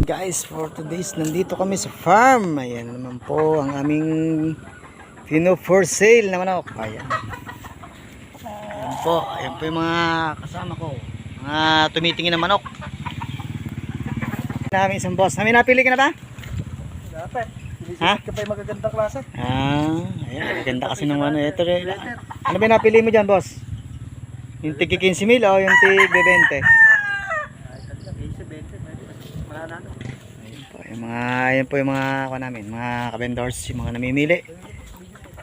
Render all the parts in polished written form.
guys, for today's nandito kami sa farm. Ayan naman po ang aming for sale na manok. Ayan. Ayan po yung mga kasama ko, mga tumitingin na manok. Namin isang boss. Namin napili ka na ba? Dapat. Ha? Ka pa yung magagandang klase. Ayan, maganda kasi ng ano. Ito, ano ba napili mo dyan, boss? Yung tig 15,000 o yung tig 20? Ayan po yung mga ako namin, mga ka-vendors, yung mga namimili.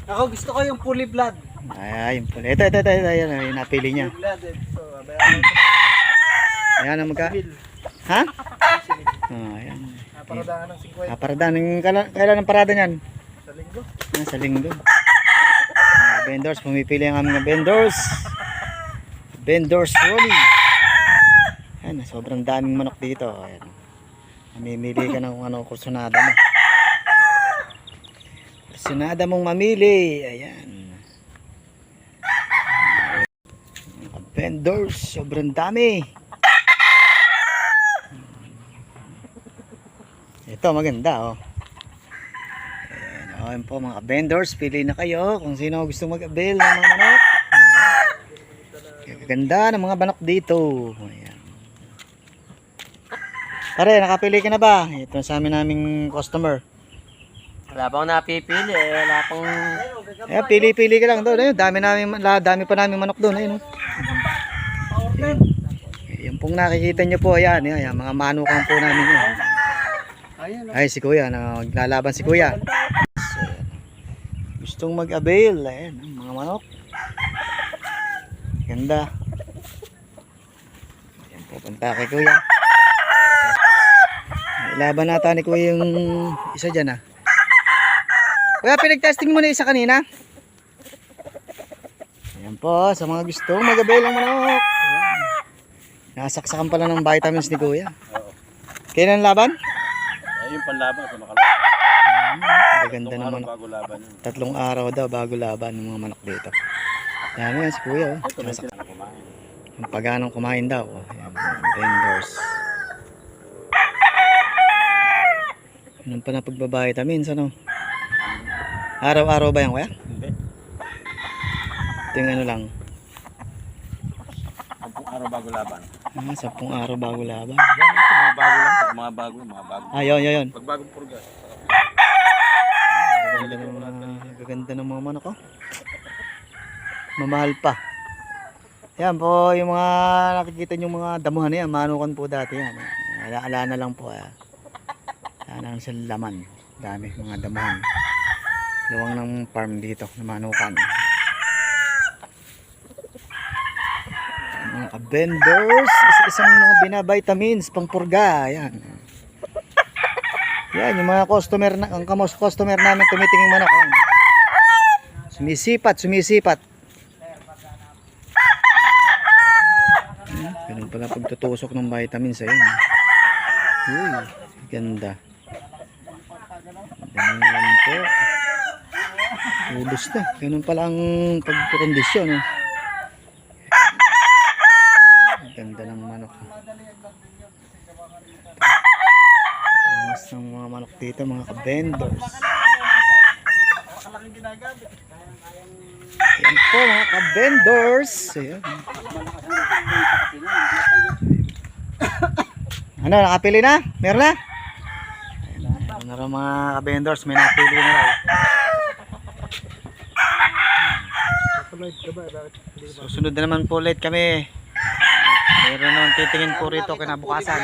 Ako gusto ko yung fully blood. Ayan po. Ito, ayan, yung napili niya. Fully blood. So, Ayan, magka. Ha? Ayan. paradahan ng 50. Paradahan. Kailan ang parada niyan? Sa linggo. Sa linggo. Vendors, pumipili ang aming vendors. Vendors Rolly. Ayan, sobrang daming manok dito. Ayan. Mamimili ka ng kung ano kursunada mo. Kursunada mong mamili. Ayan. Vendors, sobrang dami. Ito maganda oh. Ayan po mga vendors, pili na kayo kung sino gusto mag-avail ng mga manok. Ganda ng mga manok dito. Ayan. Pare, nakapili ka na ba? Ito sa amin naming customer. Wala pa akong napipili eh. Wala pang... Pili-pili ka lang doon. Ayun, dami pa namin manok doon. Ayun. Yung pong nakikita nyo po, ayan, ayan, mga manukan po namin yun. Ay, si Kuya, naglalaban si Kuya. So, gustong mag-avail, ayan, mga manok. Ganda. Ayan, pupunta kay Kuya. Ilaban nata ni Kuya yung isa dyan Kuya, pinag-testing mo na isa kanina. Ayan po, sa mga gustong mag-avail ng manok. Ayan. Nasaksakan pala ng vitamins ni Kuya. Kailan laban? Yung panlaban sa makalaban. Maganda naman. Bago laban. 3 araw daw bago laban ng mga manok dito. Dami yan si Kuya. Yung paganong kumain daw. Ayan, vendors. Anong pa na pagbabitamins ano? Araw-araw ba yan Kuya? Hindi. Ito yung ano lang. 10 araw bago laban. 10 araw bago laban. Mga bago lang. Mga bago. Yun. Pag bagong purga. Gaganda ng mga manok Mamahal pa. Yan po yung mga nakikita nyo mga damuhan na yan. Manukan po dati yan. Ala na lang po. Ala na lang sa laman. Dami mga damuhan. Luwang ng farm dito na manukan. Mga vendors, isang mga binavitamins pangpurga. Ayan. Yan yung mga customer namin tumitingin manok. Ayan. Sumisipat. Ganun pala pagtutusok ng vitamins ayan. Uy, ganda. Ganun po. Ubus na. Ganun pala ang pagkondisyon. Ganda ng manok. Mas ng mga manok dito, mga ka-vendors. Yan po mga ka-vendors. Ayan. Ano, nakapili na? Meron na? Ayan na rin mga ka-vendors, may napili na raw. Susunod na naman po ulit kami. Meron nang titingin po rito kinabukasan.